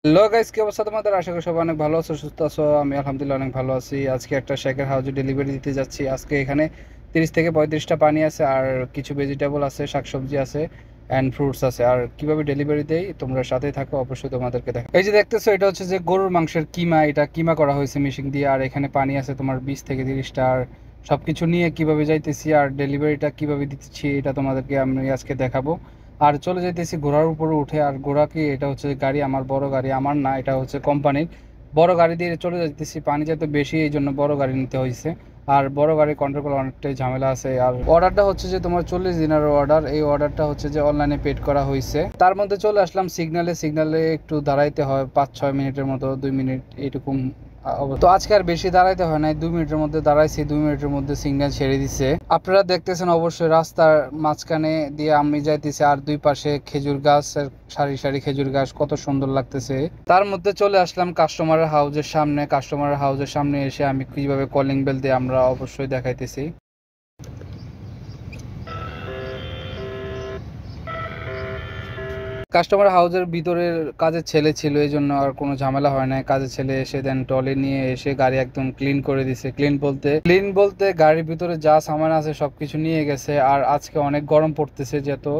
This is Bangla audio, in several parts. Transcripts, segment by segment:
হ্যালো গাইস, কি অবস্থা তোমাদের? আশা করি সবাই অনেক ভালো আছো, সুস্থ আছো। আমি আলহামদুলিল্লাহ অনেক ভালো আছি। আজকে একটা শেখের হাউজে ডেলিভারি দিতে যাচ্ছি। আজকে এখানে 30 থেকে 35টা পানি আছে, আর কিছু ভেজিটেবল আছে, শাকসবজি আছে অ্যান্ড ফ্রুটস আছে। আর কিভাবে ডেলিভারি দেই তোমরা সাথে থাকো, অবশ্যই তোমাদেরকে দেখো। এই যে দেখতেছো, এটা হচ্ছে যে গরুর মাংসের কিমা। এটা কিমা করা হয়েছে মেশিন দিয়ে। আর এখানে পানি আছে তোমার 20 থেকে 30টা। আর সবকিছু নিয়ে কিভাবে যাইতেছি আর ডেলিভারিটা কিভাবে দিচ্ছি এটা তোমাদেরকে আমি আজকে দেখাবো। আর চলে যাইতেছি ঘোড়ার উপরে উঠে। আর ঘোড়া কি, এটা হচ্ছে গাড়ি, আমার বড় গাড়ি, আমার না, এটা হচ্ছে কোম্পানির বড় গাড়ি দিয়ে চলে যাইতেছি। পানি যেহেতু বেশি, এই জন্য বড় গাড়ি নিতে হয়েছে। আর বড় গাড়ি কন্ট্রোল করা অনেকটাই ঝামেলা আছে। আর অর্ডারটা হচ্ছে যে তোমার 40 দিনের অর্ডার। এই অর্ডারটা হচ্ছে যে অনলাইনে পেড করা হয়েছে। তার মধ্যে চলে আসলাম সিগনালে। সিগনালে একটু দাঁড়াইতে হয় 5-6 মিনিটের মতো, 2 মিনিট এইরকম। তো আজকে আর বেশি দাঁড়াইতে হয় নাই, 2 মিনিটের মধ্যে দাঁড়াইছি। 2 মিনিটের মধ্যে সিগন্যাল ছেড়ে দিছে। আপনারা দেখতেছেন অবশ্যই, রাস্তার মাঝখানে দিয়ে আমি যাইতেছি, আর দুই পাশে খেজুর গাছ, সারি সারি খেজুর গাছ, কত সুন্দর লাগতেছে। তার মধ্যে চলে আসলাম কাস্টমারের হাউজের সামনে। কাস্টমারের হাউজের সামনে এসে আমি কিভাবে কলিং বেল দিয়ে আমরা অবশ্যই দেখাইতেছি। কাস্টমার হাউজের ভিতরের কাজের ছেলে ছিল, এই জন্য আর কোনো ঝামেলা হয় না। কাজের ছেলে এসে দেন ট্রলি নিয়ে এসে গাড়ি একদম ক্লিন করে দিছে। ক্লিন বলতে গাড়ির ভিতরে যা সামান আছে সবকিছু নিয়ে গেছে। আর আজকে অনেক গরম পড়তেছে যেহেতু,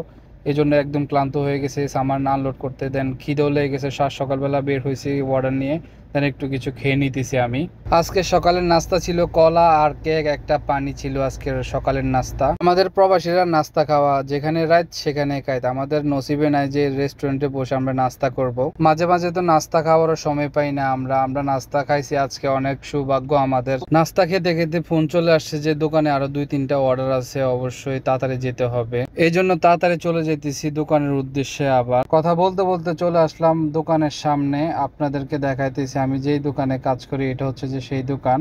এই জন্য একদম ক্লান্ত হয়ে গেছে সামান আনলোড করতে। দেন খিদেও লেগে গেছে, সকালবেলা বের হয়েছি অর্ডার নিয়ে। দেন একটু কিছু খেয়ে নিতেছি আমি। আজকে সকালের নাস্তা ছিল কলা আর কেক, একটা পানি ছিল আজকের সকালের নাস্তা। আমাদের প্রবাসীরা নাস্তা খাওয়া যেখানে রাত সেখানে খায়, আমাদের নসিবে নাই যে রেস্টুরেন্টে বসে আমরা নাস্তা করব। মাঝে মাঝে তো নাস্তা খাওয়ারও সময় পাই না। আমরা নাস্তা খাইছি আজকে, অনেক সৌভাগ্য আমাদের। নাস্তা খেতে খেতে ফোন চলে আসছে যে দোকানে আরো 2-3টা অর্ডার আছে, অবশ্যই তাড়াতাড়ি যেতে হবে। এই জন্য তাড়াতাড়ি চলে যেতেছি দোকানের উদ্দেশ্যে। আবার কথা বলতে বলতে চলে আসলাম দোকানের সামনে। আপনাদেরকে দেখাইতেছি আমি যেই দোকানে কাজ করি, এটা হচ্ছে যে সেই দোকান।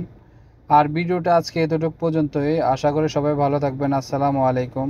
আর ভিডিওটা আজকে এতটুকু পর্যন্তই। আশা করি সবাই ভালো থাকবেন। আসসালামু আলাইকুম।